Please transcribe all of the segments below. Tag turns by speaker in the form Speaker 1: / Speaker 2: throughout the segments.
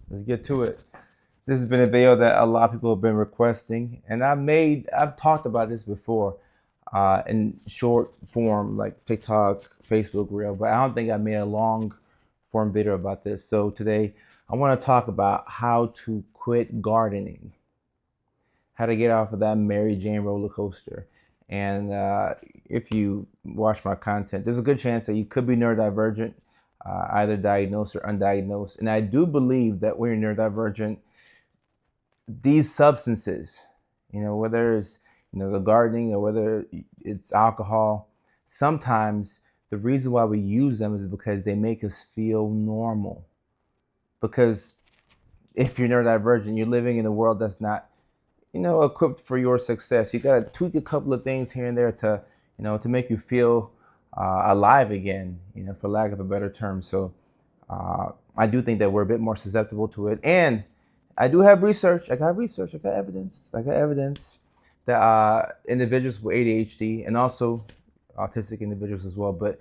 Speaker 1: Let's get to it. This has been a video that a lot of people have been requesting, and I've talked about this before in short form, like TikTok, Facebook Reel, but I don't think I made a long form video about this. So today, I want to talk about how to quit gardening, how to get off of that Mary Jane roller coaster. And if you watch my content, there's a good chance that you could be neurodivergent, either diagnosed or undiagnosed. And I do believe that when you're neurodivergent, these substances, whether it's the gardening or whether it's alcohol, sometimes the reason why we use them is because they make us feel normal. Because if you're neurodivergent, you're living in a world that's not equipped for your success. You got to tweak a couple of things here and there to make you feel alive again, for lack of a better term. So I do think that we're a bit more susceptible to it. And I do have research. I got research. I got evidence. I got evidence that individuals with ADHD and also autistic individuals as well. But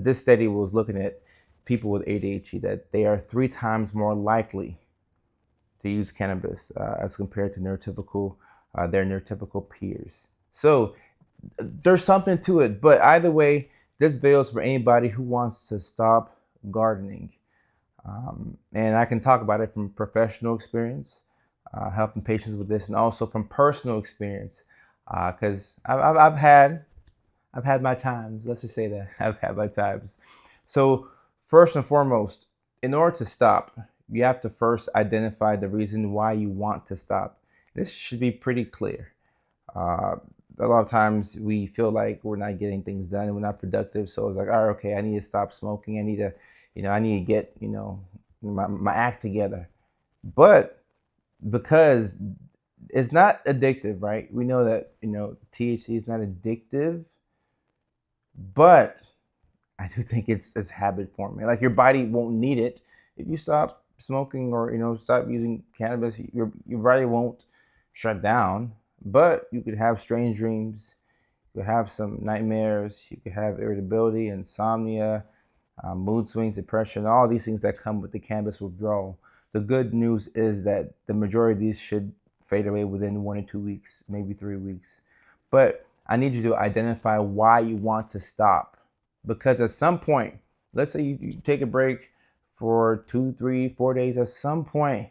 Speaker 1: this study was looking at people with ADHD that they are 3 times more likely to use cannabis as compared to their neurotypical peers. So there's something to it. But either way, this video is for anybody who wants to stop gardening. And I can talk about it from professional experience, helping patients with this, and also from personal experience, because I've had my times. Let's just say that I've had my times. So first and foremost, in order to stop, you have to first identify the reason why you want to stop. This should be pretty clear. Uh, a lot of times we feel like we're not getting things done and we're not productive. So it's like, all right, okay, I need to stop smoking. I need to get, my act together. But because it's not addictive, right? We know that, THC is not addictive, but I do think it's habit forming. Like your body won't need it if you stop smoking or stop using cannabis. Your body won't shut down, but you could have strange dreams. You could have some nightmares. You could have irritability, insomnia, mood swings, depression, all these things that come with the cannabis withdrawal. The good news is that the majority of these should fade away within 1 or 2 weeks, maybe 3 weeks. But I need you to identify why you want to stop. Because at some point, let's say you take a break for 2, 3, 4 days, at some point,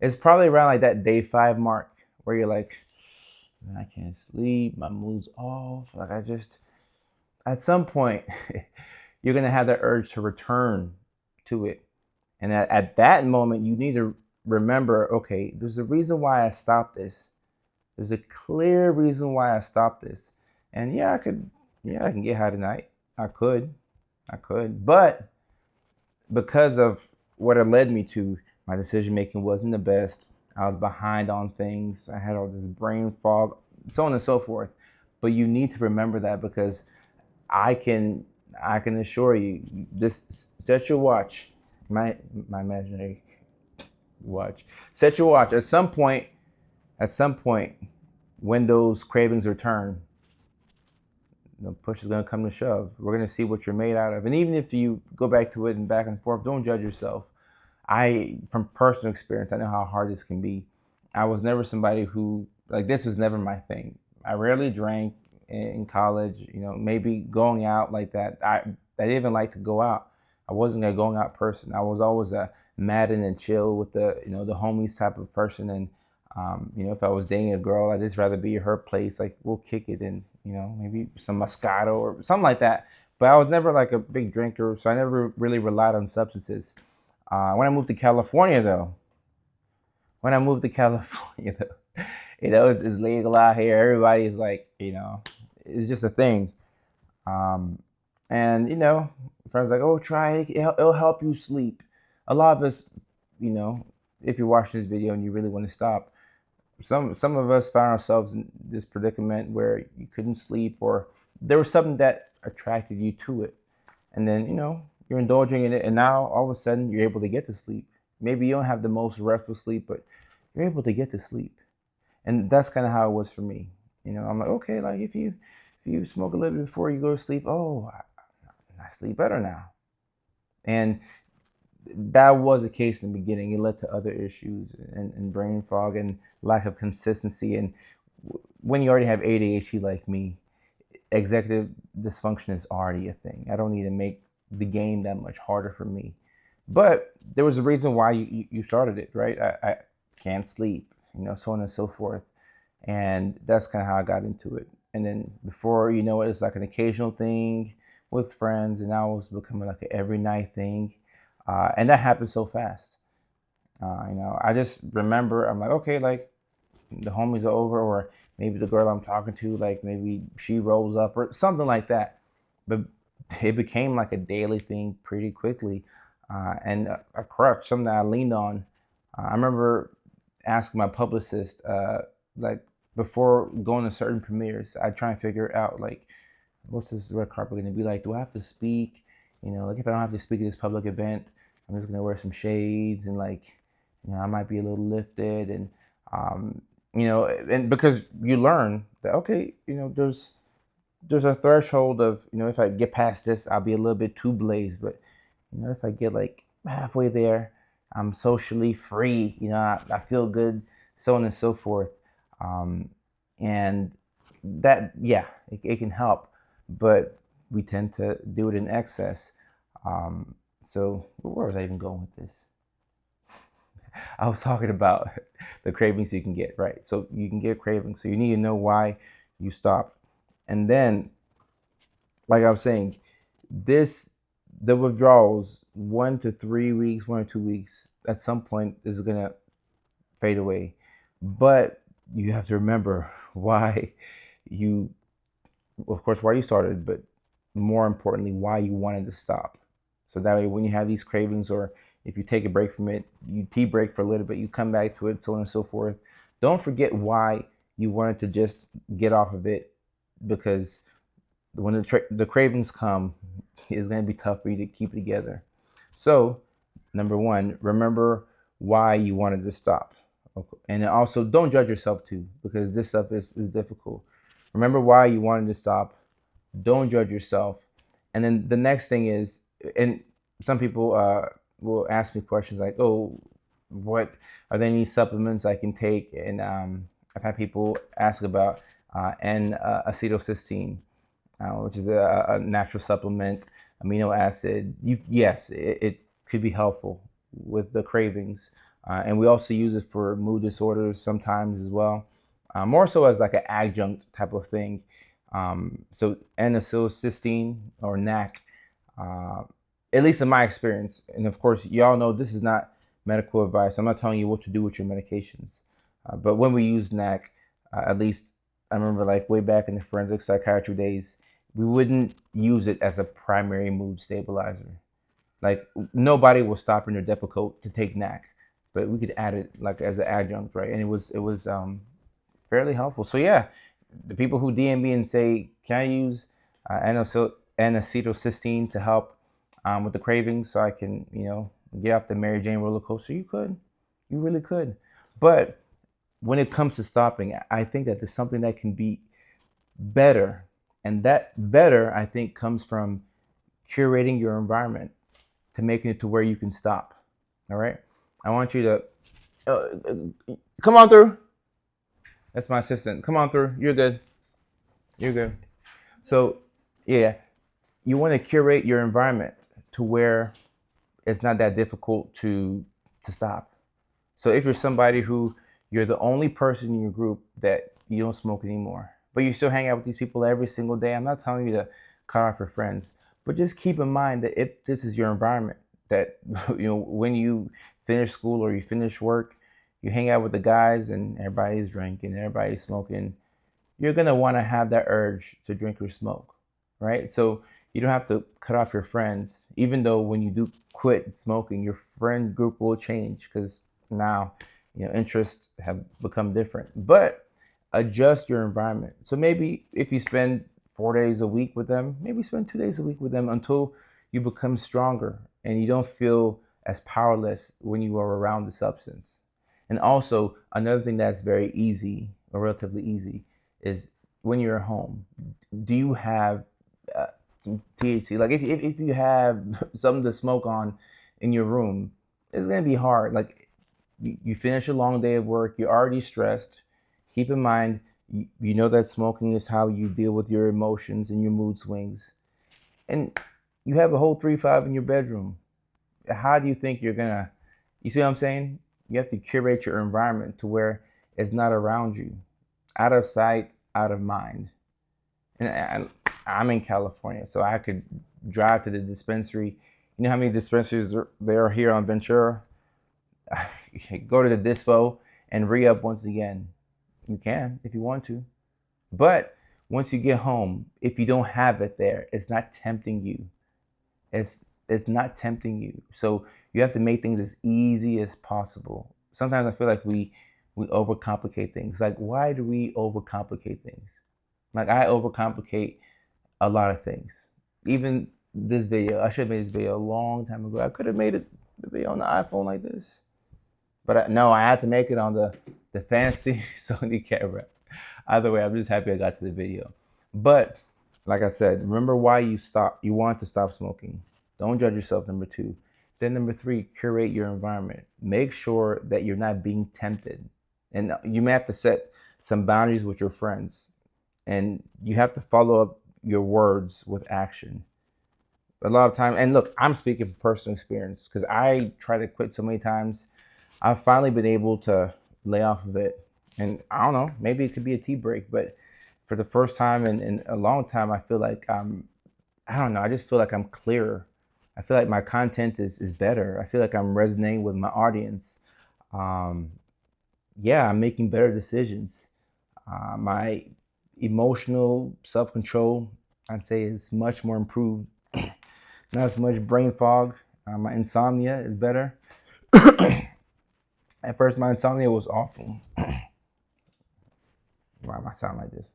Speaker 1: it's probably around like that day 5 mark where you're like, man, I can't sleep, my mood's off. Like at some point, you're going to have that urge to return to it. And at that moment, you need to remember, okay, there's a reason why I stopped this. There's a clear reason why I stopped this. And I can get high tonight. I could. But because of what it led me to, my decision making wasn't the best. I was behind on things. I had all this brain fog, so on and so forth. But you need to remember that because I can assure you, just set your watch, my imaginary watch. Set your watch. At some point, when those cravings return, push is gonna come to shove. We're gonna see what you're made out of. And even if you go back to it and back and forth, don't judge yourself. From personal experience, I know how hard this can be. I was never somebody who, like, this was never my thing. I rarely drank in college, maybe going out like that. I didn't even like to go out. I wasn't a going out person. I was always a Madden and chill with the homies type of person. And, if I was dating a girl, I'd just rather be at her place. Like, we'll kick it and, maybe some Moscato or something like that. But I was never like a big drinker, so I never really relied on substances. When I moved to California, though, when I moved to California, though, it's legal out here. Everybody's like, it's just a thing. Um, and friends like, oh, try it. It'll help you sleep. A lot of us, you know, if you're watching this video and you really want to stop, some of us found ourselves in this predicament where you couldn't sleep, or there was something that attracted you to it, and then you're indulging in it, and now all of a sudden you're able to get to sleep. Maybe you don't have the most restful sleep, but you're able to get to sleep. And that's kind of how it was for me. I'm like, okay, like if you smoke a little bit before you go to sleep, oh, I sleep better now. And that was the case in the beginning. It led to other issues and brain fog and lack of consistency. And when you already have ADHD like me, executive dysfunction is already a thing. I don't need to make the game that much harder for me. But there was a reason why you started it, right? I can't sleep, so on and so forth. And that's kind of how I got into it. And then before you know it, it's like an occasional thing with friends, and now it's becoming like an every night thing. And that happened so fast. I just remember I'm like, okay, like the homies are over, or maybe the girl I'm talking to, like maybe she rolls up or something like that. But it became like a daily thing pretty quickly, and a crutch, something that I leaned on. I remember asking my publicist, like before going to certain premieres, I try and figure out like what's this red carpet going to be like? Do I have to speak? Like if I don't have to speak at this public event, I'm just gonna wear some shades and like, I might be a little lifted and, um, and because you learn that okay, there's a threshold of if I get past this, I'll be a little bit too blazed, but if I get like halfway there, I'm socially free. I feel good, so on and so forth, and that yeah, it can help, but we tend to do it in excess. So where was I even going with this? I was talking about the cravings you can get, right? So you can get cravings, so you need to know why you stop, and then like I was saying, this the withdrawals 1 to 3 weeks, 1 or 2 weeks at some point is gonna fade away. But you have to remember why you, of course, why you started, but more importantly, why you wanted to stop. So that way, when you have these cravings, or if you take a break from it, you tea break for a little bit, you come back to it, so on and so forth. Don't forget why you wanted to just get off of it, because when the cravings come, it's going to be tough for you to keep it together. So, number one, remember why you wanted to stop. Okay. And also, don't judge yourself too, because this stuff is difficult. Remember why you wanted to stop. Don't judge yourself. And then the next thing is, and some people will ask me questions like, oh, what are there any supplements I can take? And I've had people ask about N-acetylcysteine, which is a natural supplement, amino acid. Yes, it could be helpful with the cravings, and we also use it for mood disorders sometimes as well, more so as like an adjunct type of thing. So N-acetylcysteine or NAC, uh, at least in my experience, and of course, y'all know this is not medical advice. I'm not telling you what to do with your medications, but when we use NAC, at least I remember like way back in the forensic psychiatry days, we wouldn't use it as a primary mood stabilizer. Like nobody was stopping their Depakote to take NAC, but we could add it like as an adjunct, right? And it was fairly helpful. So yeah, the people who DM me and say, "Can I use N-acetylcysteine to help with the cravings, so I can get off the Mary Jane roller coaster?" You really could. But when it comes to stopping, I think that there's something that can be better, and that better I think comes from curating your environment to making it to where you can stop. All right, I want you to come on through. That's my assistant. Come on through. You're good. You're good. So yeah, you want to curate your environment to where it's not that difficult to stop. So if you're somebody who you're the only person in your group that you don't smoke anymore, but you still hang out with these people every single day, I'm not telling you to cut off your friends, but just keep in mind that if this is your environment, that when you finish school or you finish work, you hang out with the guys and everybody's drinking, everybody's smoking, you're gonna want to have that urge to drink or smoke, right? So you don't have to cut off your friends, even though when you do quit smoking, your friend group will change because now interests have become different. But adjust your environment. So maybe if you spend 4 days a week with them, maybe spend 2 days a week with them until you become stronger and you don't feel as powerless when you are around the substance. And also, another thing that's very easy or relatively easy is when you're at home, do you have some THC? Like if you have something to smoke on in your room, it's gonna be hard. Like you finish a long day of work, you're already stressed. Keep in mind, you know that smoking is how you deal with your emotions and your mood swings. And you have a whole 3-5 in your bedroom. How do you think you're gonna, you see what I'm saying? You have to curate your environment to where it's not around you, out of sight, out of mind. And I'm in California, so I could drive to the dispensary. You know how many dispensaries there are here on Ventura? Go to the dispo and re-up once again. You can if you want to. But once you get home, if you don't have it there, it's not tempting you. It's not tempting you. So you have to make things as easy as possible. Sometimes I feel like we overcomplicate things. Like, why do we overcomplicate things? Like, I overcomplicate a lot of things. Even this video, I should have made this video a long time ago. I could have made the video on the iPhone like this, but no, I had to make it on the fancy Sony camera. Either way, I'm just happy I got to the video. But like I said, remember why you want to stop smoking. Don't judge yourself, number 2. Then number 3, curate your environment. Make sure that you're not being tempted. And you may have to set some boundaries with your friends. And you have to follow up your words with action. A lot of time, and look, I'm speaking from personal experience because I tried to quit so many times. I've finally been able to lay off of it. And I don't know, maybe it could be a tea break, but for the first time in a long time, I feel like I don't know, I just feel like I'm clearer. I feel like my content is better. I feel like I'm resonating with my audience. Um, yeah, I'm making better decisions. My emotional self-control, I'd say, is much more improved. Not as much brain fog. My insomnia is better. At first, my insomnia was awful. Why am I sound like this?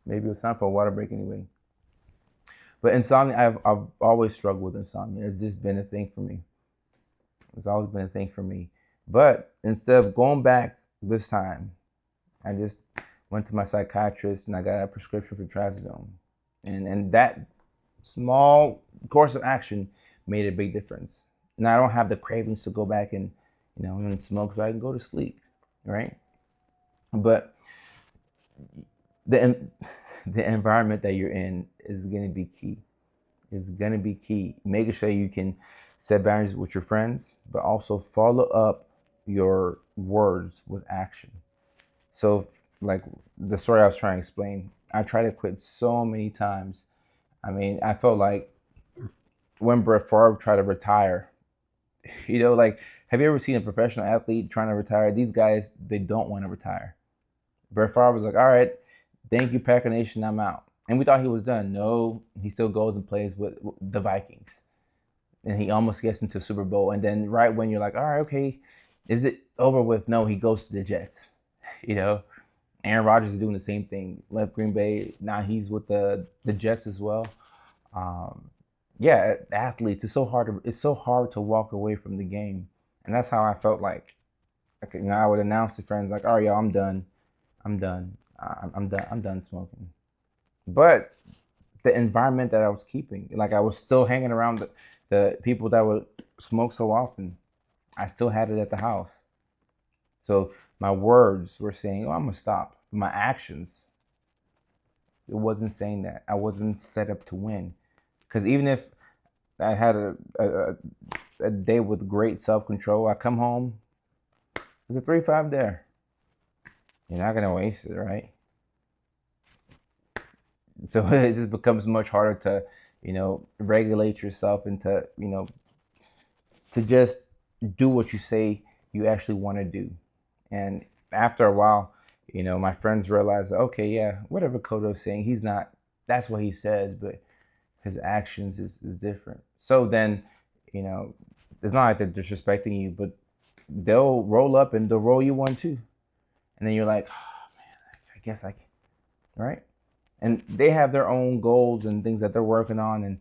Speaker 1: Maybe it's time for a water break anyway. But insomnia, I've always struggled with insomnia. It's just been a thing for me. It's always been a thing for me. But instead of going back this time, I just went to my psychiatrist and I got a prescription for trazodone. And that small course of action made a big difference. Now I don't have the cravings to go back and and smoke so I can go to sleep, right? But the environment that you're in is gonna be key. It's gonna be key. Making sure you can set boundaries with your friends, but also follow up your words with action. So, like the story I was trying to explain, I tried to quit so many times. I mean, I felt like when Brett Favre tried to retire, like, have you ever seen a professional athlete trying to retire? These guys, they don't want to retire. Brett Favre was like, all right, thank you, Packer Nation, I'm out. And we thought he was done. No, he still goes and plays with the Vikings. And he almost gets into Super Bowl. And then right when you're like, all right, okay, is it over with? No, he goes to the Jets. Aaron Rodgers is doing the same thing. Left Green Bay. Now he's with the Jets as well. Yeah, athletes, it's so hard to walk away from the game. And that's how I felt like. Okay, now I would announce to friends like, all right, y'all, I'm done. I'm done. I'm done smoking. But the environment that I was keeping, like I was still hanging around the people that would smoke so often. I still had it at the house. So my words were saying, oh, I'm gonna stop. My actions, it wasn't saying that. I wasn't set up to win. Because even if I had a day with great self-control, I come home, there's a 3-5 there. You're not gonna waste it, right? So it just becomes much harder to, regulate yourself and to just do what you say you actually want to do. And after a while, my friends realized, okay, yeah, whatever Kojo's saying, he's not, that's what he says, but his actions is different. So then, it's not like they're disrespecting you, but they'll roll up and they'll roll you one too. And then you're like, oh man, I guess I can, right? And they have their own goals and things that they're working on. And,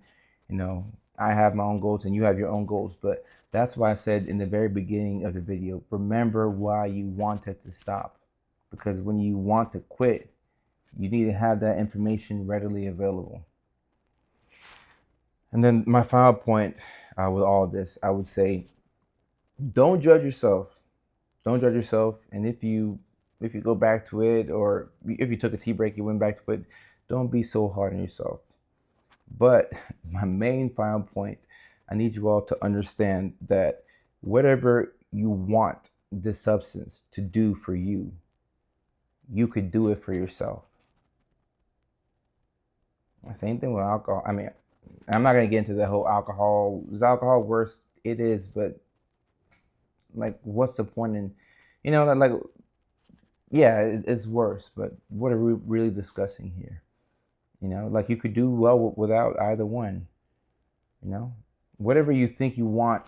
Speaker 1: I have my own goals and you have your own goals. But that's why I said in the very beginning of the video, remember why you wanted to stop. Because when you want to quit, you need to have that information readily available. And then my final point with all this, I would say, don't judge yourself. Don't judge yourself. And if you go back to it, or if you took a tea break, you went back to it, don't be so hard on yourself. But my main final point, I need you all to understand that whatever you want this substance to do for you, you could do it for yourself. Same thing with alcohol. I mean, I'm not gonna get into the whole alcohol. Is alcohol worse? It is, but like, what's the point in, like, yeah, it's worse. But what are we really discussing here? Like, you could do well without either one. Whatever you think you want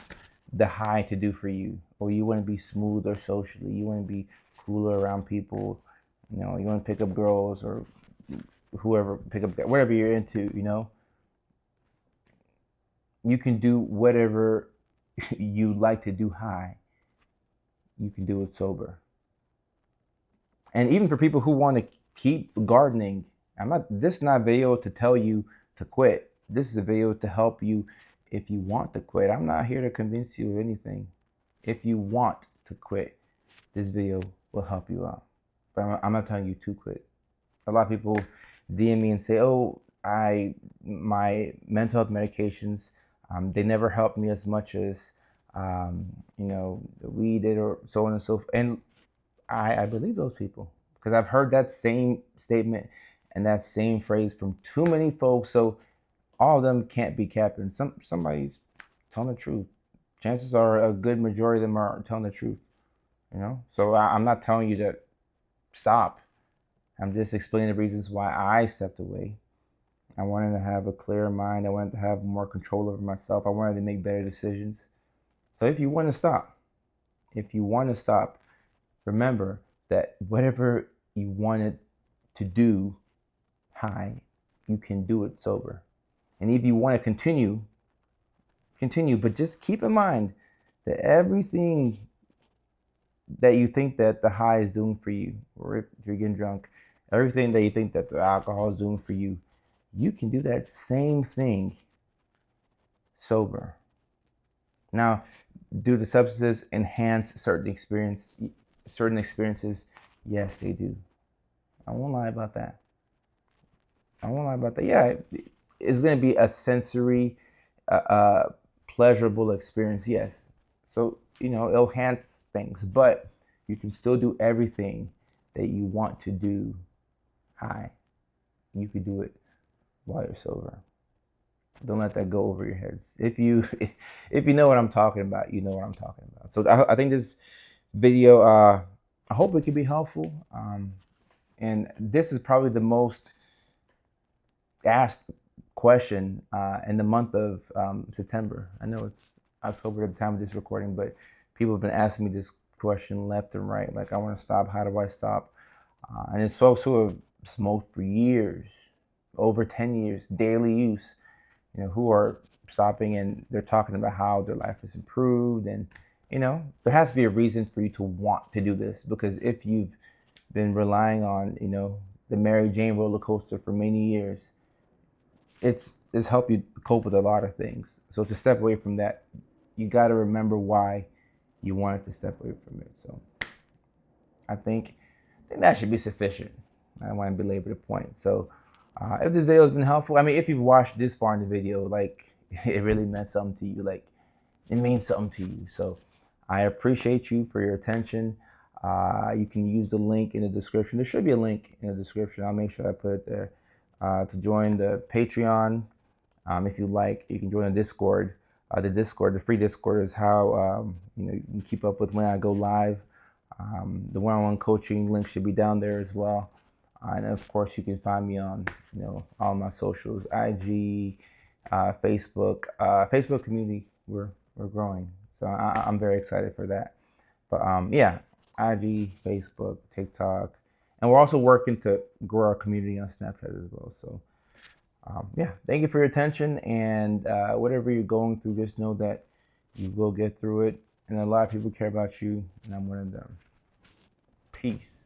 Speaker 1: the high to do for you, or you want to be smoother socially, you want to be cooler around people, you want to pick up girls, or whoever, pick up whatever you're into, you can do whatever you like to do high. You can do it sober. And even for people who want to keep gardening, this is not a video to tell you to quit. This is a video to help you if you want to quit. I'm not here to convince you of anything. If you want to quit, this video will help you out. But I'm not telling you to quit. A lot of people DM me and say, oh, my mental health medications, they never helped me as much as the weed did, or so on and so forth. And I believe those people, because I've heard that same statement and that same phrase from too many folks. So all of them can't be captain. Somebody's telling the truth. Chances are a good majority of them are telling the truth. So I'm not telling you to stop. I'm just explaining the reasons why I stepped away. I wanted to have a clearer mind. I wanted to have more control over myself. I wanted to make better decisions. So if you want to stop, remember that whatever you wanted to do high, you can do it sober. And if you want to continue, but just keep in mind that everything that you think that the high is doing for you, or if you're getting drunk, everything that you think that the alcohol is doing for you, you can do that same thing sober. Now, do the substances enhance certain experiences? Yes, they do. I won't lie about that. Yeah, it's going to be a sensory, pleasurable experience, yes. So, it'll enhance things, but you can still do everything that you want to do high. You could do it while you're sober. Don't let that go over your heads. If you know what I'm talking about, you know what I'm talking about. So I think this video, I hope it can be helpful. And this is probably the most asked question in the month of September. I know it's October at the time of this recording, but people have been asking me this question left and right. Like, I want to stop. How do I stop? And it's folks who have smoked for years, over 10 years, daily use, who are stopping, and they're talking about how their life has improved. And, there has to be a reason for you to want to do this, because if you've been relying on, the Mary Jane roller coaster for many years, it's helped you cope with a lot of things. So to step away from that, you got to remember why you wanted to step away from it. So I think that should be sufficient. I don't want to belabor the point. So if this video has been helpful, I mean, if you've watched this far in the video, like, it really meant something to you. Like, it means something to you. So I appreciate you for your attention. You can use the link in the description. There should be a link in the description. I'll make sure I put it there. To join the Patreon. If you like, you can join the Discord. The free Discord is how you can keep up with when I go live. The one-on-one coaching link should be down there as well. And of course, you can find me on all my socials, IG, Facebook. Facebook community, we're growing, so I'm very excited for that. But yeah, IG, Facebook, TikTok. And we're also working to grow our community on Snapchat as well. So, yeah, thank you for your attention. And whatever you're going through, just know that you will get through it. And a lot of people care about you, and I'm one of them. Peace.